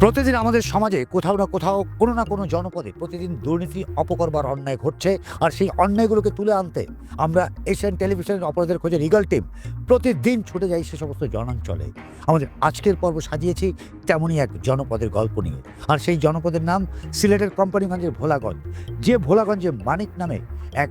প্রতিদিন আমাদের সমাজে কোথাও না কোথাও কোনো না কোনো জনপদে প্রতিদিন দুর্নীতি অপকর্ম আর অন্যায় ঘটছে। আর সেই অন্যায়গুলোকে তুলে আনতে আমরা এশিয়ান টেলিভিশনের অপরাধের খোঁজে রিগাল টিম প্রতিদিন ছুটে যাই সে সমস্ত জনাঞ্চলে। আমাদের আজকের পর্ব সাজিয়েছি তেমনই এক জনপদের গল্প নিয়ে। আর সেই জনপদের নাম সিলেটের কোম্পানিগঞ্জের ভোলাগঞ্জ। যে ভোলাগঞ্জে মানিক নামে এক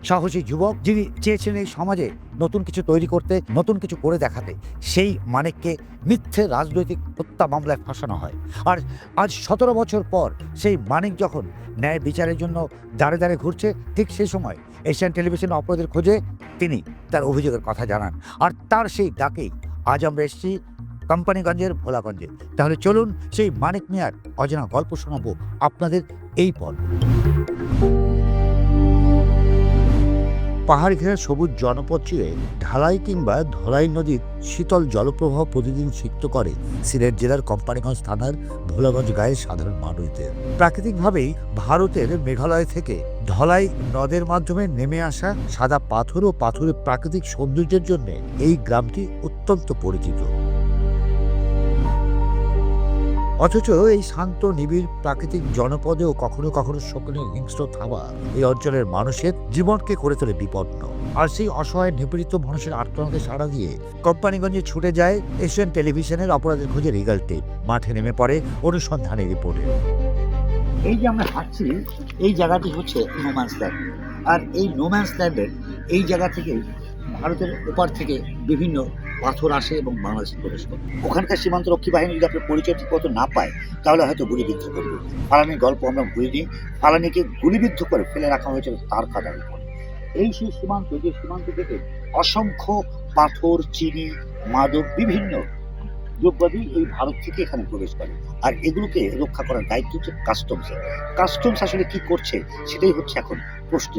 সাহসী যুবক, যিনি চেয়েছিলেন এই সমাজে নতুন কিছু তৈরি করতে, নতুন কিছু করে দেখাতে, সেই মানিককে মিথ্যে রাজনৈতিক হত্যা মামলায় ফাঁসানো হয়। আর আজ 17 বছর পর সেই মানিক যখন ন্যায় বিচারের জন্য দাঁড়ে দাঁড়ে ঘুরছে, ঠিক সেই সময় এশিয়ান টেলিভিশন অপরাধের খোঁজে তিনি তার অভিযোগের কথা জানান। আর তার সেই ডাকেই আজ আমরা এসেছি কোম্পানিগঞ্জের ভোলাগঞ্জে। তাহলে চলুন সেই মানিক মিয়ার অজানা গল্প শোনাবো আপনাদের এই পর্ব। পাহাড় ঘেরা সবুজ জনপদ চিরে ঢালাই কিংবা ধলাই নদীর শীতল জলপ্রবাহ প্রতিদিন সিক্ত করে সিলেট জেলার কোম্পানিগঞ্জ থানার ভোলাগঞ্জ গায়ের সাধারণ মানুষদের। প্রাকৃতিকভাবেই ভারতের মেঘালয় থেকে ধলাই নদের মাধ্যমে নেমে আসা সাদা পাথর ও পাথরের প্রাকৃতিক সৌন্দর্যের জন্য এই গ্রামটি অত্যন্ত পরিচিত। অথচ এই শান্ত নিবিড় প্রাকৃতিক জনপদেও কখনো কখনো শকুনের হিংস্র থাবা এই অঞ্চলের মানুষের জীবনকে করে তোলে বিপন্ন। আর সেই অসহায় নিপীড়িত মানুষের আর্তনাদে সাড়া দিয়ে কোম্পানিগঞ্জে ছুটে যায় এশিয়ান টেলিভিশনের অপরাধের খোঁজে রিগাল টিম। মাঠে নেমে পড়ে অনুসন্ধানের রিপোর্টে। এই যে আমরা হাঁটছি, এই জায়গাটি হচ্ছে নোম্যান্স ল্যান্ড। আর এই নোম্যান্স ল্যান্ডের এই জায়গা থেকে ভারতের ওপার থেকে বিভিন্ন পাথর আসে এবং বাংলাদেশে প্রবেশ করে। ওখানকার সীমান্তরক্ষী বাহিনী যদি আপনার পরিচয় ঠিক মতো না পায়, তাহলে হয়তো গুলিবিদ্ধ করবে। ফালানির গল্প আমরা ভুলিনি। ফালানিকে গুলিবিদ্ধ করে ফেলে রাখা হয়েছিল তার কাদার উপরে। এই সেই সীমান্ত, যে সীমান্ত থেকে অসংখ্য পাথর, চিনি, মাদক, বিভিন্ন দ্রব্যাদি এই ভারত থেকে এখানে প্রবেশ করে। আর এগুলোকে রক্ষা করার দায়িত্ব হচ্ছে কাস্টমসের। কাস্টমস আসলে কি করছে সেটাই হচ্ছে এখন প্রশ্ন।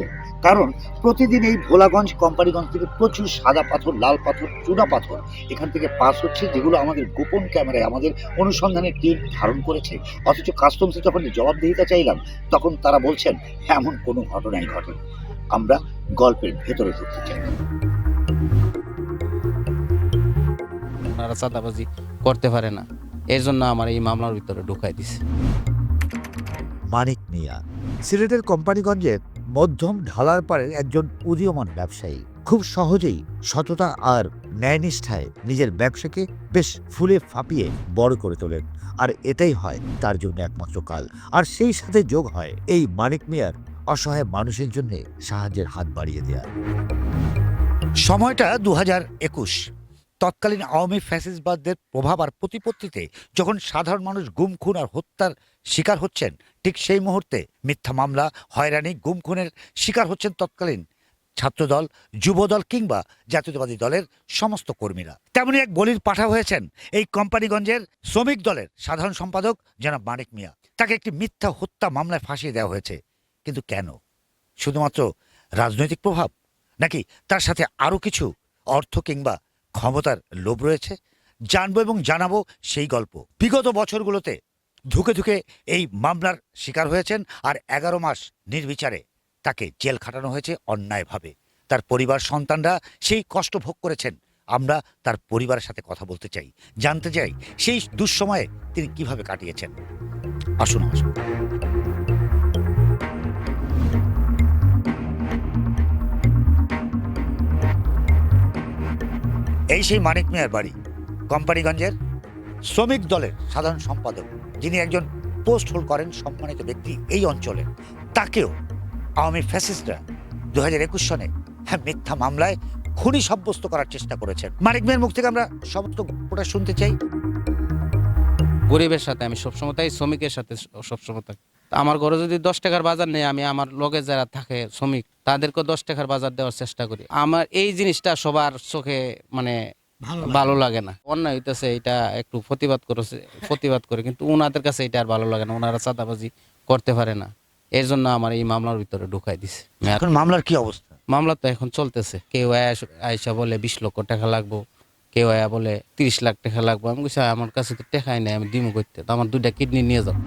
কারণ প্রতিদিন এই ভোলাগঞ্জ কোম্পানিগঞ্জ থেকে প্রচুর সাদা পাথর, লাল পাথর, চূড়া পাথর এখান থেকে পাস হচ্ছে, যেগুলো আমাদের গোপন ক্যামেরায় আমাদের অনুসন্ধানের টিম ধারণ করেছে। অথচ কাস্টমসে যখন জবাবদিহিতা চাইলাম, তখন তারা বলছেন এমন কোনো ঘটনাই ঘটেনি। আমরা গল্পের ভেতরে ঢুকতে চাই। ওনারা চাঁদাবাজি করতে পারে না, এর জন্য আমার এই মামলার ভিতরে ঢুকাই দিছে। মানিক মিয়া সিলেটের কোম্পানিগঞ্জের মধ্যম ঢালার পাড়ের একজন উদীয়মান ব্যবসায়ী। খুব সহজেই সততা আর ন্যায়নিষ্ঠায় নিজের ব্যবসাকে বেশ ফুলে ফাঁপিয়ে বড় করে তোলেন। আর এটাই হয় তার জন্য একমাত্র কাল। আর সেই সাথে যোগ হয় এই মানিক মিয়ার অসহায় মানুষের জন্য সাহায্যের হাত বাড়িয়ে দেয়া। সময়টা 2021। তৎকালীন আওয়ামী ফ্যাসিস্টবাদদের প্রভাব আর প্রতিপত্তিতে যখন সাধারণ মানুষ গুম, খুন আর হত্যার শিকার হচ্ছেন, ঠিক সেই মুহূর্তে মিথ্যা মামলা, হয়রানি, গুম, খুনের শিকার হচ্ছেন তৎকালীন ছাত্রদল, যুবদল কিংবা জাতীয়তাবাদী দলের সমস্ত কর্মীরা। তেমনি এক বলির পাঠা হয়েছেন এই কোম্পানিগঞ্জের শ্রমিক দলের সাধারণ সম্পাদক জনাব মানিক মিয়া। তাকে একটি মিথ্যা হত্যা মামলায় ফাঁসিয়ে দেওয়া হয়েছে। কিন্তু কেন? শুধুমাত্র রাজনৈতিক প্রভাব, নাকি তার সাথে আরও কিছু অর্থ কিংবা ক্ষমতার লোভ রয়েছে? জানবো এবং জানাবো সেই গল্প। বিগত বছরগুলোতে ধুকে ধুকে এই মামলার শিকার হয়েছেন, আর 11 মাস নির্বিচারে তাকে জেল খাটানো হয়েছে অন্যায়ভাবে। তার পরিবার, সন্তানরা সেই কষ্ট ভোগ করেছেন। আমরা তার পরিবারের সাথে কথা বলতে চাই, জানতে চাই সেই দুঃসময়ে তিনি কিভাবে কাটিয়েছেন। আসুন আসুন। এই সেই মানিক মিয়ার বাড়ি, কোম্পানিগঞ্জের শ্রমিক দলের সাধারণ সম্পাদক, যিনি একজন পোস্ট হোল্ড করেন, সম্মানিত ব্যক্তি এই অঞ্চলে। তাকেও আওয়ামী ফ্যাসিস্টরা 2021 সনে মিথ্যা মামলায় খুনি সাব্যস্ত করার চেষ্টা করেছেন। মানিক মিয়ার মুখ থেকে আমরা সমস্ত গল্পটা শুনতে চাই। গরিবের সাথে আমি সবসময় তাই, শ্রমিকের সাথে সবসময় থাকি। আমার ঘরে যদি 10 টাকার বাজার নেই, আমি আমার লগে যারা থাকে শ্রমিক, তাদেরকে 10 টাকার বাজার দেওয়ার চেষ্টা করি। আমার এই জিনিসটা সবার চোখে মানে ভালো লাগে না। অন্যায় হইতেছে, এটা একটু প্রতিবাদ করে, কিন্তু ওনাদের কাছে এটা আর ভালো লাগে না। ওনারা চাঁদাবাজি করতে পারে না, এর জন্য আমার এই মামলার ভিতরে ঢুকাই দিছে। এখন মামলার কি অবস্থা? মামলা তো এখন চলতেছে। কেউ আয়সা বলে 20 লক্ষ টাকা লাগবো, কেউ আয়া বলে 30 লাখ টাকা লাগবো। আমি বলছি আমার কাছে তো টাকাই নেই, আমি দিমু করতে, তো আমার 2টা কিডনি নিয়ে যাবো।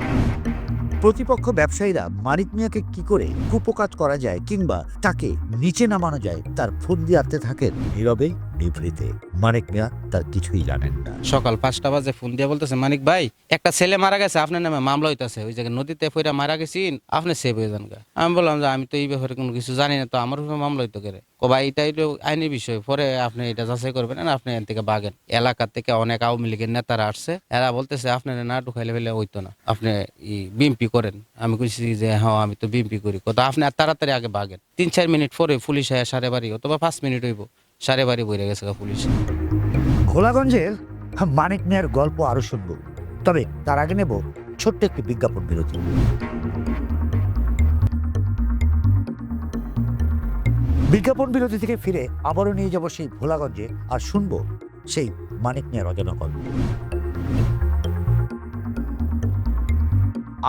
প্রতিপক্ষ ব্যবসায়ীরা মানিক মিয়াকে কি করে কুপকাত করা যায় কিংবা তাকে নিচে নামানো যায় তার ফন্দি আনতে থাকেন নীরবে, নিভৃতে। মানিক মিয়া তার কিছুই জানেন না। সকাল 5টা বাজে ফোন দিয়ে বলতেছে, মানিক ভাই একটা ছেলে মারা গেছে, আপনার নামে মামলা হইতাছে, ওই জায়গায় নদীতে পইরা মারা গেছি, আপনি সেভ হয়ে যান গা। আমি বললাম যে আমি তো এই ব্যাপারে কোনো কিছু জানি না, তো আমার উপরে মামলা হইতো করে। ভাই এটা হইলো আইনি বিষয়, পরে আপনি এটা যাচাই করবেন না, আপনি এখান থেকে বাগেন। এলাকা থেকে অনেক আওয়ামী লীগের নেতারা আসছে, এরা বলতেছে আপনার না ঢুকাইলে ফেলে হইতো না, আপনি বিএমপি করেন। আমি কইছি যে হ্যাঁ আমি তো বিএমপি করি। কথা আপনি আর তাড়াতাড়ি আগে বাগেন। 3-4 মিনিট পরে পুলিশ আয়া সাড়ে বাড়ি, অথবা 5 মিনিট হইব, সাড়ে বাড়ি বইরে গেছে পুলিশ। ঘোলাগঞ্জের মানিক মিয়ার গল্প আরো শুনব, তবে তার আগে নেব ছোট্ট একটি বিজ্ঞাপন বিরতি। বিজ্ঞাপন বিরতি থেকে ফিরে আবারও নিয়ে যাব সেই ভোলাগঞ্জে, আর শুনবো সেই মানিক মিয়ার অজানা গল্প।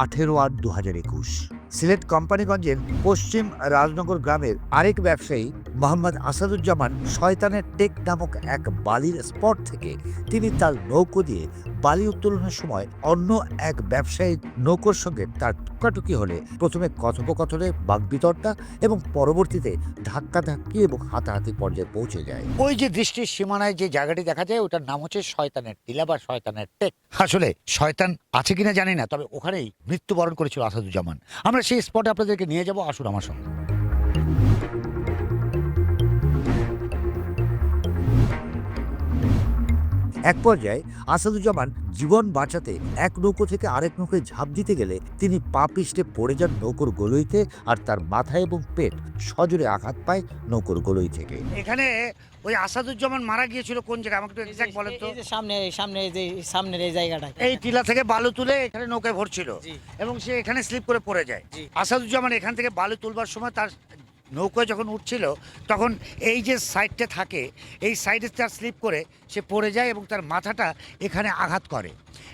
18/8/2021 সিলেট কোম্পানিগঞ্জের পশ্চিম রাজনগর গ্রামের আরেক ব্যবসায়ী মোহাম্মদ আসাদুজ্জামান শয়তানের টেক নামক এক বালির স্পট থেকে তিনি তার নৌকো দিয়ে বালি উত্তোলনের সময় অন্য এক ব্যবসায়ী নৌকোর সঙ্গে তার টুকাটুকি হলে প্রথমে কথোপকথনে বাগবিতণ্ডা এবং পরবর্তীতে ধাক্কাধাক্কি এবং হাতাহাতি পর্যায়ে পৌঁছে যায়। ওই যে দৃষ্টির সীমানায় যে জায়গাটি দেখা যায় ওটার নাম হচ্ছে শয়তানের টিলা বা শয়তানের টেক। আসলে শয়তান আছে কিনা জানি না, তবে ওখানেই মৃত্যুবরণ করেছিল আসাদুজ্জামান। আমরা সেই স্পটে আপনাদেরকে নিয়ে যাব, আসুন আমার সঙ্গে। এক পর্যায়ে আসাদুজ্জামান জীবন বাঁচাতে এক নৌকো থেকে আরেক নৌকোয় ঝাঁপ দিতে গেলে তিনি পা পিষ্টে পড়ে যান নৌকোর গলইতে, আর তার মাথা এবং পেট সজোরে আঘাত পায় নৌকোর গলই থেকে। এখানে ওই আসাদুজ্জামান মারা গিয়েছিল কোন জায়গায় আমাকে একটু এক্সাক্ট বলেন তো। এই যে সামনের এই জায়গাটা, এই টিলা থেকে বালু তুলে এখানে নৌকায় ভরছিল এবং সে এখানে স্লিপ করে পড়ে যায়। আসাদুজ্জামান এখান থেকে বালু তুলবার সময় তার নৌকায় যখন উঠছিল তখন এই যে সাইডটা থাকে এই সাইডে তার স্লিপ করে সে পড়ে যায় এবং তার মাথাটা এখানে আঘাত করে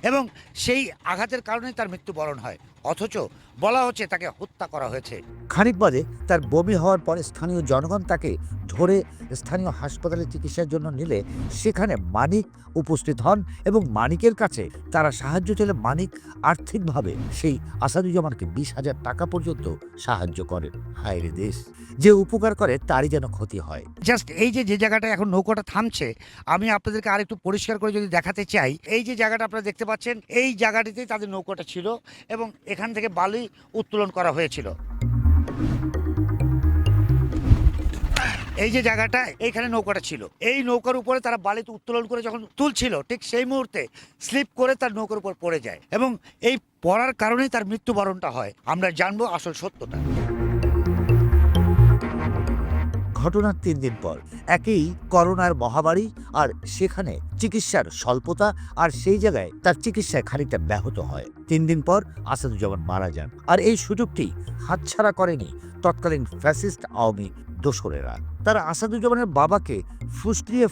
এবং সেই আঘাতের কারণে তার মৃত্যুবরণ হয়, অথচ বলা হচ্ছে তাকে হত্যা করা হয়েছে। খানিক বাদে তার বমি হওয়ার পরে স্থানীয় জনগণ তাকে ধরে স্থানীয় হাসপাতালে চিকিৎসার জন্য নিলে সেখানে মানিক উপস্থিত হন এবং মানিকের কাছে তারা সাহায্য চাইলে মানিক আর্থিকভাবে সেই আসাদুজ্জামানকে 20,000 টাকা পর্যন্ত সাহায্য করেন। হায় রে দেশ, যে উপকার করে তারই যেন ক্ষতি হয়। জাস্ট এই যে জায়গাটা এখন নৌকাটা থামছে, আমি আপনাদেরকে আরেকটু পরিষ্কার করে যদি দেখাতে চাই, এই যে জায়গাটা আপনারা দেখতে পাচ্ছেন এই জায়গাটিতেই তাদের নৌকাটা ছিল এবং এখান থেকে বালি উত্তোলন করা হয়েছিল। এই যে জায়গাটা এইখানে নৌকাটা ছিল, এই নৌকার উপরে তারা বালিতে উত্তোলন করে যখন তুলছিল ঠিক সেই মুহূর্তে স্লিপ করে তার নৌকার উপর পড়ে যায় এবং এই পড়ার কারণেই তার মৃত্যুবরণটা হয়। আমরা জানবো আসল সত্যটা। ঘটনার 3 দিন পর একই করোনার মহামারী, আর সেখানে চিকিৎসার স্বল্পতা, আর সেই জায়গায় তার চিকিৎসায় খানিকটা ব্যাহত হয়। 3 দিন পর আসাদুজ্জামান মারা যান, আর এই সুযোগটি হাতছাড়া করেনি তৎকালীন ফ্যাসিস্ট আওয়ামী দোসরেরা। তারা আসাদুজ্জামানের বাবাকে ফুসলিয়ে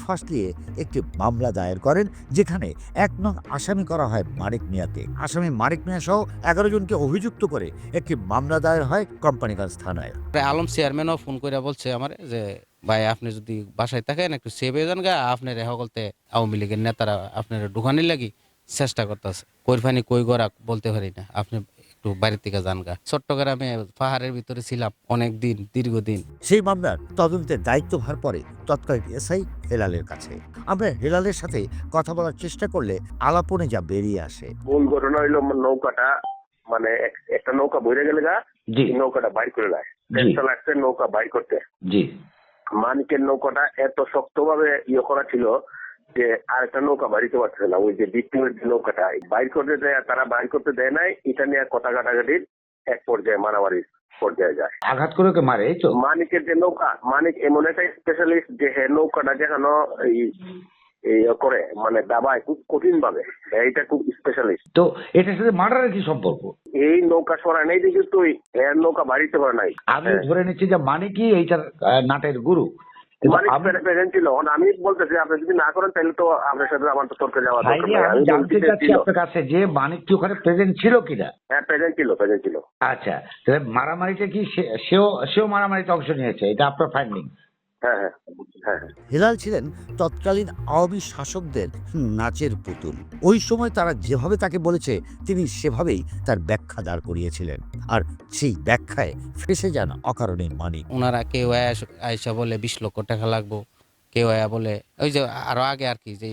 একটি মামলা দায়ের করেন, যেখানে 1 নং আসামি করা হয় মানিক মিয়াকে। আসামি মানিক মিয়া সহ 11 জনকে অভিযুক্ত করে একটি মামলা দায়ের হয় কোম্পানিগঞ্জ থানায়। আলম চেয়ারম্যানও ফোন করে বলছে আমার যে ভাই আপনি যদি বাসায় থাকেন একটু সেভ হয়ে যান গা, আপনার সকলতে আওয়ামী লীগের নেতারা আপনার ঢুকানির লাগি চেষ্টা করতেছে, কই ফানি কই গড়া বলতে পারি না, আপনি একটু বাড়ির থেকে যান গা। চট্টগ্রামে পাহাড়ের ভিতরে ছিলাম অনেক দিন, দীর্ঘদিন। সেই মামলার তদন্তের দায়িত্বভার পরে তৎকালীন এসআই হেলালের কাছে। আমরা হেলালের সাথে কথা বলার চেষ্টা করলে আলাপনে যা বেরিয়ে আসে। মূল ঘটনা হইলো নৌকাটা মানে একটা নৌকা বইরে গেলে গা, নৌকাটা বাইর করে দেয়, চেষ্টা লাগছে নৌকা বাইর করতে। জি, মানিকের নৌকাটা এত শক্তভাবে করা ছিল যে আরেকটা নৌকা বাড়িতে পারছে না। ওই যে বিক্রিমের যে নৌকাটা বাইর করতে দেয়, তারা বাইর করতে দেয় নাই, এটা নিয়ে কথা কাটাকাটির এক পর্যায়ে মারামারির পর্যায়ে যায়। আঘাত করে ওকে মারে। তো মানিকের যে নৌকা, মানিক এমন একটা স্পেশালিস্ট যে নৌকাটা যেখানে করে মানে দাবায় খুব কঠিন ভাবে, এইটা খুব স্পেশালিস্ট। তো এটার সাথে মার্ডারের কি সম্পর্ক? এই নৌকা সরায় নেই দেখি তুই এর নৌকা বাড়িতে পারে নাই। আমি ধরে নিচ্ছি যে মানিকই এইটার নাটের গুরু। প্রেজেন্ট ছিল। আমি বলতেছি আপনি যদি না করেন তাহলে তো আপনার সাথে আমার তো তর্কে যাওয়া দরকার নেই। আমি জানতে চাচ্ছি আপনার কাছে যে মানিক কি ওখানে প্রেজেন্ট ছিল কিনা? হ্যাঁ, প্রেজেন্ট ছিল। আচ্ছা, তাহলে মারামারিটা কি সেও মারামারিতে অংশ নিয়েছে, এটা আপনার ফাইন্ডিং? হ্যাঁ। হেলাল ছিলেন তৎকালীন আওয়ামী শাসকদের নাচের পুতুল। ওই সময় তারা যেভাবে তাকে বলেছে তিনি সেভাবেই তার ব্যাখ্যা দাঁড় করিয়েছিলেন, আর সেই ব্যাখ্যায় ফেসে যান অকারণে মানিক। ওনারা কেউ আয়সা বলে 20 লক্ষ টাকা লাগবো, কেউ আয়া বলে ওই যে আরো আগে আর কি যে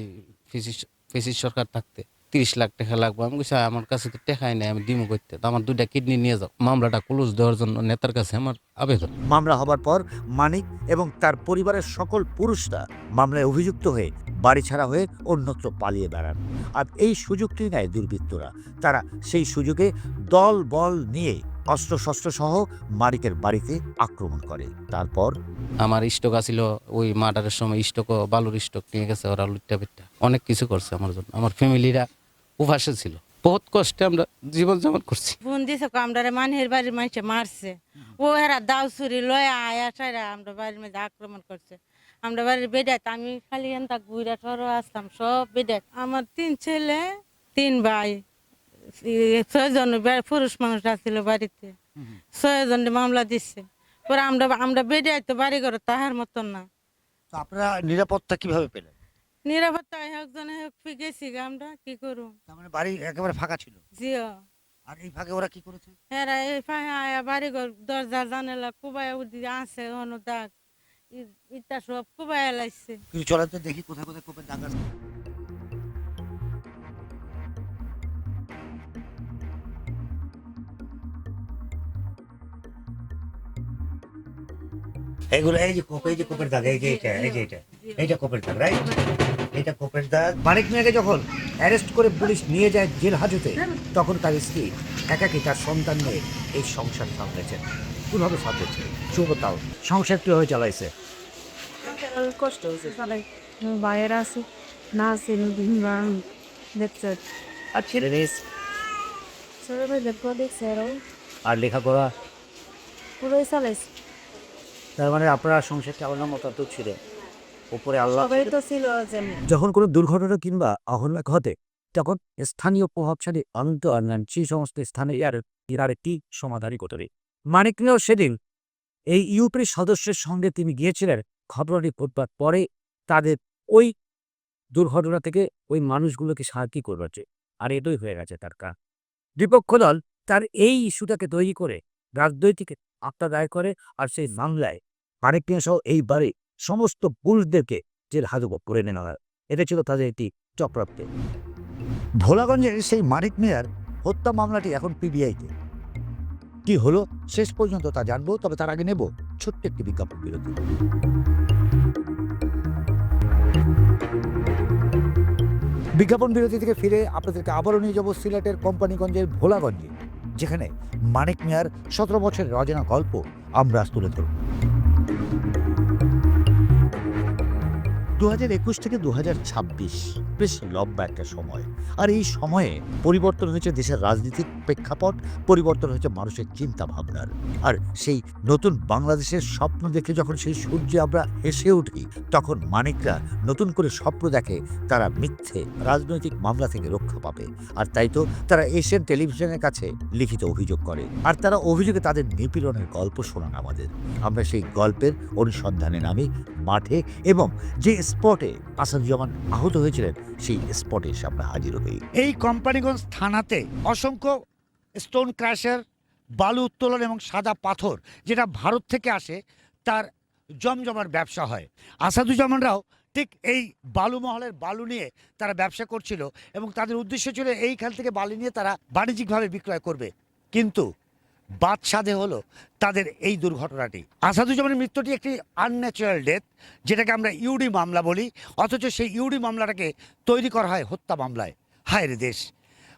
ফিসির সরকার থাকতে 30 লাখ টাকা লাগবে। আমি কইছি আমার কাছে তো টাকাই নাই, আমি দিমু করতে, তো আমার 2টা কিডনি নিয়ে যাও। মামলাটা ক্লোজ দেওয়ার জন্য নেতার কাছে আমার আবেদন। মামলা হবার পর মানিক এবং তার পরিবারের সকল পুরুষরা মামলায় অভিযুক্ত হয়ে বাড়ি ছাড়া হয়ে অন্যত্র পালিয়ে বেড়ান। আর এই সুযোগটি নেয় দুর্বৃত্তরা। তারা সেই সুযোগে দল বল নিয়ে অস্ত্রশস্ত্র সহ মানিকের বাড়িতে আক্রমণ করে। তারপর আমার স্টক আছিল, ওই মার্ডারের সময় স্টকও বালুর স্টক নিয়ে গেছে ওরা, লুটটা পিটটা অনেক কিছু করছে আমার জন্য। আমার ফ্যামিলিরা উপাসে ছিল, বহুত কষ্টে আমরা জীবনযাপন করছি। ফোন দিছে আমরারে মানহের বাড়ির মানুষে মারছে, ও হেরা দাও ছুরি লয় আয়া সাইরা আমরা বাড়ির মধ্যে আক্রমণ করছে। আমরা বাড়ির বেডাত আমি খালি এনতা ঘুরা ঠরো আসতাম সব বেডাত। আমার 3 ছেলে 3 ভাই, 6 জন পুরুষ মানুষ আছিল বাড়িতে, 6 জনের মামলা দিচ্ছে। পরে আমরা বেডাই তো বাড়ি ঘর তাহার মতন না। তো আপনারা নিরাপত্তা কিভাবে পেলেন? নিরাপত্তা একজনে গেছি আমরা কি করু। তার মানে বাড়ি একেবারে ফাঁকা ছিল, জিও আর এই ফাঁকে ওরা কি করেছে? হেরা এই ফাঁকে আয়া বাড়ি ঘর দরজা জানালা কুবাই উদি আছে হনো দাগ ইটা সব কুবাই লাইছে। কিছু চলেন তো দেখি কোথায় কোথায় কোপের দাগ আছে। এইগুলো এই যে কোপ, এই যে কোপের দাগ, এই যে এইটা কোপের দাগ, রাইট? এটা কোপের দাগ। মানিক মিয়াকে যখন অ্যারেস্ট করে পুলিশ নিয়ে যায় জেল হাজতে, তখন তার স্ত্রী একাকি তার সন্তান নিয়ে এই সংসার সামলেছেন। কোনোভাবে সামলেছে, শুভ তাও সংসার কিভাবে চালাইছে? কষ্ট হচ্ছে সবাই বাইরে আছে না আছে দেখছে আর ছেলে নেই, ছোটো ভাই দেখবো দেখছে আর লেখাপড়া, পুরোই চালাইছে। তার মানে আপনারা সংসার চালানোর মতো তো ছিল, উপরে আল্লাহ। সবাই তো ছিল যেমন যখন কোনো দুর্ঘটনা কিংবা অঘটনা ঘটে, তখন স্থানীয় প্রভাবশালী অনন্ত আনলান সেই সমস্ত স্থানে এর একটি সমাধানই করতে। মানিক মিয়াও সেদিন এই ইউপির সদস্যের সঙ্গে তিনি গিয়েছিলেন খবরটি পড়বার পরে তাদের ওই দুর্ঘটনা থেকে ওই মানুষগুলোকে সাহায্য করবার চেয়ে। আর এটাই হয়ে গেছে তার কাজ। বিপক্ষ দল তার এই ইস্যুটাকে তৈরি করে রাজনৈতিক আত্মা দায় করে, আর সেই মামলায় মানিক মিয়া সহ এইবারে সমস্ত পুরুষদেরকে জেল হাজত করে নেওয়া হয়। এটা ছিল তাদের একটি চক্রান্ত। ভোলাগঞ্জের সেই মানিক মিয়ার হত্যা মামলাটি এখন পিবিআইতে। কি হলো শেষ পর্যন্ত তা জানবো, তবে তার আগে নেব ছোট্ট একটি বিজ্ঞাপন বিরতি। বিজ্ঞাপন বিরতি থেকে ফিরে আপনাদেরকে আবারও নিয়ে যাবো সিলেটের কোম্পানিগঞ্জের ভোলাগঞ্জে, যেখানে মানিক মিয়ার 17 বছরের অজানা গল্প আমরা আজ তুলে ধরব। 2021 থেকে 2026 বেশ লম্বা একটা সময়। আর এই সময়ে পরিবর্তন হয়েছে দেশের রাজনীতির প্রেক্ষাপট, পরিবর্তন হয়েছে মানুষের চিন্তা ভাবনার। আর সেই নতুন বাংলাদেশের স্বপ্ন দেখে যখন সেই সূর্যে আমরা হেসে উঠি, তখন মানিকরা নতুন করে স্বপ্ন দেখে তারা মিথ্যে রাজনৈতিক মামলা থেকে রক্ষা পাবে। আর তাই তো তারা এশিয়ান টেলিভিশনের কাছে লিখিত অভিযোগ করে, আর তারা অভিযোগে তাদের নিপীড়নের গল্প শোনান আমাদের। আমরা সেই গল্পের অনুসন্ধানে নামি মাঠে, এবং যে স্পটে আসাদুজ্জামান আহত হয়েছিলেন সেই স্পটে এসে আমরা হাজির হই। এই কোম্পানিগঞ্জ থানাতে অসংখ্য স্টোন ক্র্যাশার, বালু উত্তোলন এবং সাদা পাথর যেটা ভারত থেকে আসে তার জমজমার ব্যবসা হয়। আসাদুজ্জামানরাও ঠিক এই বালু মহলের বালু নিয়ে তারা ব্যবসা করছিল, এবং তাদের উদ্দেশ্য ছিল এইখান থেকে বালু নিয়ে তারা বাণিজ্যিকভাবে বিক্রয় করবে। কিন্তু বাদশাদে হলো তাদের এই দুর্ঘটনাটি। আসাদুজ্জামানের মৃত্যুটি একটি আনন্যাচারাল ডেথ, যেটাকে আমরা ইউডি মামলা বলি, অথচ সেই ইউডি মামলাটাকে তৈরি করা হয় হত্যা মামলায়। হায় রে দেশ,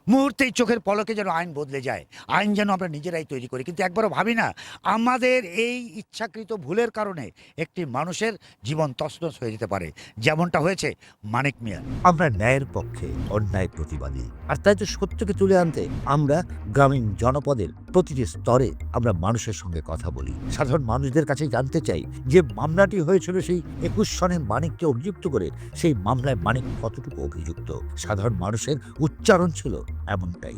মুহূর্তেই চোখের পলকে যেন আইন বদলে যায়, আইন যেন আমরা নিজেরাই তৈরি করি। কিন্তু একবারও ভাবি না আমাদের এই ইচ্ছাকৃত ভুলের কারণে একটি মানুষের জীবন তছনছ হয়ে যেতে পারে, যেমনটা হয়েছে মানিক মিয়া। আমরা ন্যায়ের পক্ষে, অন্যায় প্রতিবাদী। আর তাই তো সত্যকে তুলে আনতে আমরা গ্রামীণ জনপদের প্রতিটি স্তরে আমরা মানুষের সঙ্গে কথা বলি, সাধারণ মানুষদের কাছে জানতে চাই যে মামলাটি হয়েছিল সেই 21 সনে মানিককে অভিযুক্ত করে, সেই মামলায় মানিক কতটুকু অভিযুক্ত। সাধারণ মানুষের উচ্চারণ ছিল এমনটাই।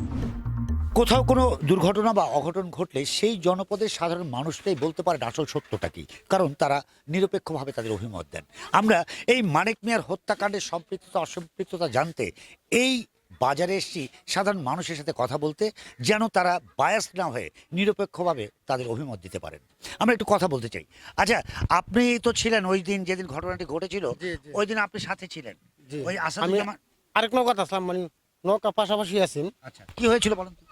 কোথাও কোনো দুর্ঘটনা বা অঘটন ঘটলে সেই জনপদের সাধারণ মানুষটাই বলতে পারেন আসল সত্যটা কি, কারণ তারা নিরপেক্ষভাবে তাদের অভিমত দেন। আমরা এই মানিক মিয়ার হত্যাকাণ্ডের সম্পৃক্ততা অসম্পৃক্ততা জানতে এই বাজারে এসেছি সাধারণ মানুষের সাথে কথা বলতে, যেন তারা বায়াস না হয়ে নিরপেক্ষভাবে তাদের অভিমত দিতে পারেন। আমরা একটু কথা বলতে চাই। আচ্ছা, আপনি তো ছিলেন ওই দিন যেদিন ঘটনাটি ঘটেছিল, ওই দিন আপনি সাথে ছিলেন। ওই আসাদুজ্জামান, আরেক নৌকা আসলাম মানে নৌকা পাশাপাশি আছেন। আচ্ছা, কি হয়েছিল বলেন তো?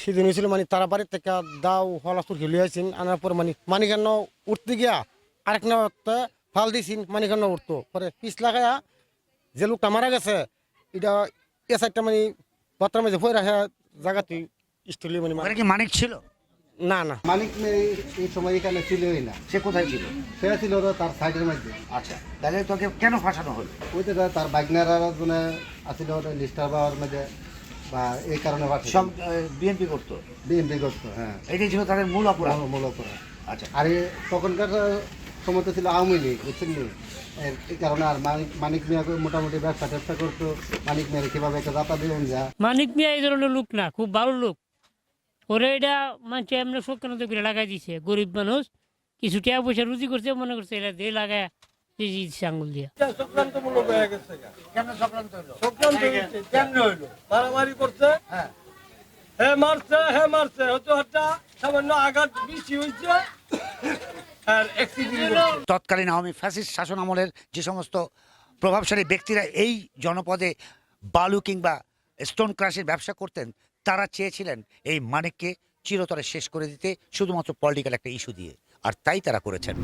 সেদিন হয়েছিল মানে তারা বাড়ির থেকে দাও হলাস্তুর খেলে আসছেন, আনার পর মানে মানিকান্ন উঠতে গিয়া আরেক নৌকা ফাল দিয়েছেন, মানিকান্ন উঠতো পরে পিছ লাগাইয়া যে লোকটা মারা গেছে এটা এ সাইডটা মানে বাত্রার মাঝে ভয় রাখা জায়গাতে স্টলি মানে ওখানে কি মানিক ছিল? না না মানিক এই সময় এখানে ছিলই না, সে কোথায় ছিল? সে ছিল ওরা তার সাইডের মধ্যে। আচ্ছা, তাহলে তোকে কেন ফাঁসানো হলো? ওইটা তার বাইকনারা মানে আসলে ওটা লিস্টার পাওয়ার মধ্যে বা এই কারণে সব বিএনপি করতো, বিএমপি করতো। হ্যাঁ, এটাই ছিল তাদের মূল অপরাধ। মূল অপরাধ। আচ্ছা, আর তখনকার সময় তো ছিল আওয়ামী লীগ, বুঝছেন নি? এই কারণে আর মানিক মিয়া মোটামুটি ব্যবসা ট্যাবসা করতো। মানিক মিয়ার কিভাবে একটা দাতা দেবেন যা। মানিক মিয়া এই ধরনের লোক না, খুব ভালো লোক। ওরে এটা মানুষ এমনি সক্রান্ত করে লাগাই দিছে, গরিব মানুষ কিছু টাকা পয়সা রুজি করছে, মনে করছে এটা দিয়ে লাগায় দিচ্ছে আঙুল দিয়া। সক্রান্তমূলক হয়ে গেছে। কেন সক্রান্ত হলো? সক্রান্ত হয়েছে, কেমনে হইলো? মারামারি করছে, হ্যাঁ, হে মারছে হয়তো একটা সামান্য আঘাত বেশি হয়েছে আর অ্যাক্সিডেন্ট। তৎকালীন আওয়ামী ফ্যাসিস্ট শাসন আমলের যে সমস্ত প্রভাবশালী ব্যক্তিরা এই জনপদে বালু কিংবা স্টোন ক্রাশের ব্যবসা করতেন, তারা চেয়েছিলেন এই মানিককে চিরতরে শেষ করে দিতে, শুধুমাত্র পলিটিক্যাল একটা ইস্যু দিয়ে, আর তাই তারা করেছেন।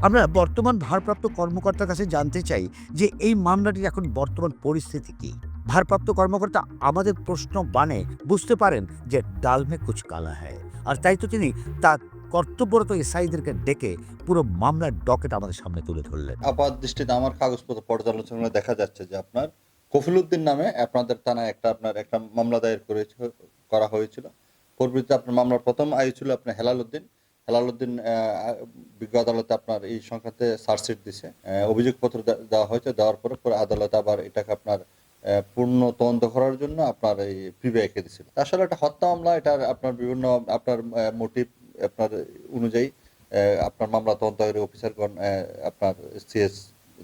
আমরা বর্তমান ভারপ্রাপ্ত কর্মকর্তার কাছে জানতে চাই যে এই মামলাটির এখন বর্তমান পরিস্থিতি কি। ভারপ্রাপ্ত কর্মকর্তা আমাদের প্রশ্ন বানে বুঝতে পারেন যে ডাল মে কুছ কালা হ্যায়, আর তাই তো তিনি তার কর্তব্যরত এসআইদেরকে ডেকে পুরো মামলার ডকেট আমাদের সামনে তুলে ধরলেন। আপাত দৃষ্টিতে আমার কাগজপত্র পর্যালোচনা দেখা যাচ্ছে যে আপনার কফিলউদ্দিন নামে আপনাদের থানায় একটা মামলা দায়ের করা হয়েছিল। পূর্বিতে আপনার মামলার প্রথম আয়ু ছিল আপনার হেলালুদ্দিন বিজ্ঞ আদালতে আপনার এই সংক্রান্তে চার্জশিট দিছে, অভিযোগপত্র দেওয়া হয়েছে। দেওয়ার পরে আদালত আবার এটাকে আপনার পূর্ণ তদন্ত করার জন্য আপনার এই পিবিআইকে দিয়েছিল। আসলে একটা হত্যা মামলা, এটার আপনার বিভিন্ন আপনার মোটিভ আপনার অনুযায়ী আপনার মামলা তদন্তকারী অফিসারগণ আপনার সিএস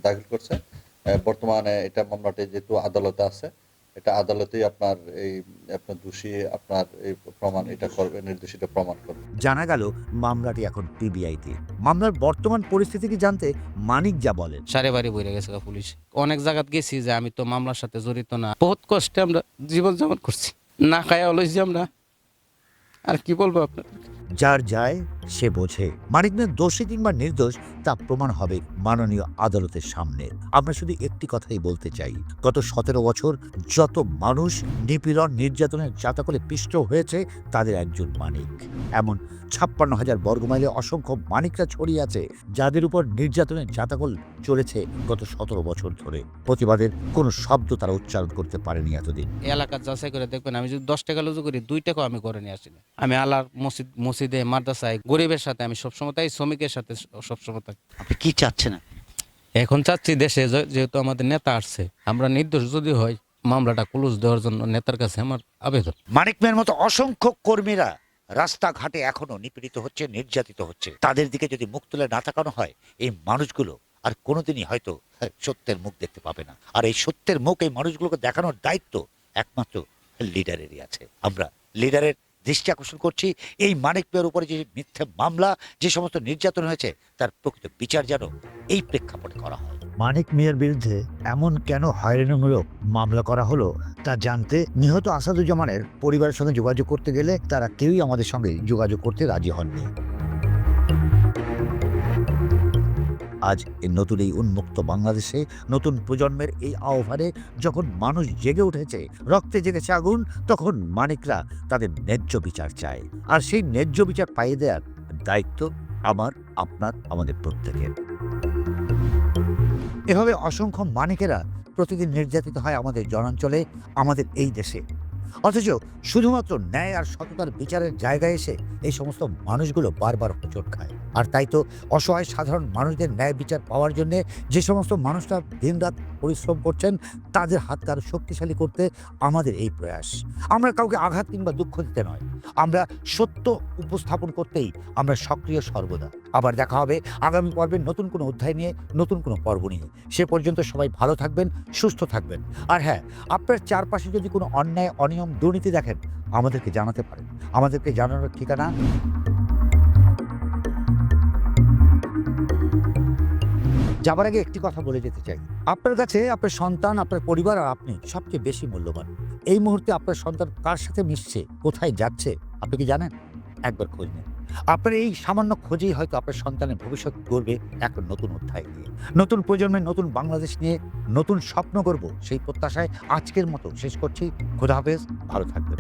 দাখিল করছে। বর্তমানে এটা মামলাটি যেহেতু আদালতে আছে, এটা আদালতেই আপনার এই আপনার দোষী আপনার এই প্রমাণ এটা করবে, নির্দোষিতা প্রমাণ করবে। জানা গেল মামলাটি এখন পিবিআইতে। মামলার বর্তমান পরিস্থিতি কি জানতে মানিক যা বলেন। সারে বাড়ি বইরে গেছে পুলিশ। অনেক জায়গাত গেছি যে আমি তো মামলার সাথে জড়িত না, বহুত কষ্টে আমরা জীবনযাপন করছি, না খায়া লইছি আমরা। আর কি বলবো আপনার, যার যায় সে বোঝে। মানিক মিয়া দোষী কিংবা নির্দোষ তা প্রমাণ হবে মাননীয় আদালতের সামনে। আমরা শুধু একটি কথাই বলতে চাই, গত 17 বছর যত মানুষ নিপীড়ন নির্যাতনের জাতাকলে পিষ্ট হয়েছে তাদের একজন মানিক। এমন 56,000 বর্গমাইলে অসংখ্য মানিকরা ছড়িয়ে আছে যাদের উপর নির্যাতনের জাতাকল চলেছে গত 17 বছর ধরে। প্রতিবাদের কোনো শব্দ তারা উচ্চারণ করতে পারেনি এতদিন। এলাকার যাচাই করে দেখবেন, আমি যদি 10 টাকা লুজু করি 2 টাকাও আমি করে নিয়ে আসি না। আমি আল্লাহর মসজিদে মাদ্রাসায় গরিবের সাথে আমি সবসময় তাই, শ্রমিকের সাথে সবসময় থাকি। আপনি কি চাচ্ছেন? এখন চাচ্ছি দেশে যেহেতু আমাদের নেতা আসছে, আমরা নির্দোষ যদি হয় মামলাটা ক্লোজ দেওয়ার জন্য নেতার কাছে আমার আবেদন। মানিক মিয়ার মতো অসংখ্য কর্মীরা রাস্তাঘাটে এখনো নিপীড়িত হচ্ছে, নির্যাতিত হচ্ছে। তাদের দিকে যদি মুখ তুলে না তাকানো হয়, এই মানুষগুলো আর কোনোদিনই হয়তো সত্যের মুখ দেখতে পাবে না। আর এই সত্যের মুখ এই মানুষগুলোকে দেখানোর দায়িত্ব একমাত্র লিডারেরই আছে। আমরা লিডারের দৃষ্টি আকর্ষণ করছি, এই মানিক মিয়ার উপরে যে মিথ্যা মামলা, যে সমস্ত নির্যাতন হয়েছে তার প্রকৃত বিচার যেন এই প্রেক্ষাপটে করা হয়। মানিক মিয়ার বিরুদ্ধে এমন কেন হয়রানিমূলক মামলা করা হলো তা জানতে নিহত আসাদুজ্জামানের পরিবারের সঙ্গে যোগাযোগ করতে গেলে তারা কেউই আমাদের সঙ্গে যোগাযোগ করতে রাজি হননি। আজ এই নতুন এই উন্মুক্ত বাংলাদেশে নতুন প্রজন্মের এই আহ্বানে যখন মানুষ জেগে উঠেছে, রক্তে জেগেছে আগুন, তখন মানিকরা তাদের ন্যায্য বিচার চায়। আর সেই ন্যায্য বিচার পাইয়ে দেওয়ার দায়িত্ব আমার, আপনার, আমাদের প্রত্যেকের। এভাবে অসংখ্য মানিকেরা প্রতিদিন নির্যাতিত হয় আমাদের জনাঞ্চলে, আমাদের এই দেশে। অথচ শুধুমাত্র ন্যায় আর সততার বিচারের জায়গায় এসে এই সমস্ত মানুষগুলো বারবার হোঁচট খায়। আর তাই তো অসহায় সাধারণ মানুষদের ন্যায় বিচার পাওয়ার জন্য যে সমস্ত মানুষরা দিনরাত পরিশ্রম করছেন তাদের হাতকে আরও শক্তিশালী করতে আমাদের এই প্রয়াস। আমরা কাউকে আঘাত কিংবা দুঃখ দিতে নয়, আমরা সত্য উপস্থাপন করতেই আমরা সক্রিয় সর্বদা। আবার দেখা হবে আগামী পর্বের নতুন কোনো অধ্যায় নিয়ে, নতুন কোনো পর্ব নিয়ে। সে পর্যন্ত সবাই ভালো থাকবেন, সুস্থ থাকবেন। আর হ্যাঁ, আপনার চারপাশে যদি কোনো অন্যায়, অনিয়ম, দুর্নীতি দেখেন আমাদেরকে জানাতে পারেন। আমাদেরকে জানানোর ঠিকানা যাবার আগে একটি কথা বলে যেতে চাই, আপনার কাছে আপনার সন্তান, আপনার পরিবার আর আপনি সবচেয়ে বেশি মূল্যবান। এই মুহূর্তে আপনার সন্তান কার সাথে মিশছে, কোথায় যাচ্ছে আপনি কি জানেন? একবার খোঁজ নিন। আপনার এই সামান্য খোঁজেই হয়তো আপনার সন্তানের ভবিষ্যৎ গড়বে একটা নতুন অধ্যায় নিয়ে, নতুন প্রজন্মের নতুন বাংলাদেশ নিয়ে নতুন স্বপ্ন গড়ব। সেই প্রত্যাশায় আজকের মতো শেষ করছি। খোদা হাফেজ, ভালো থাকবেন।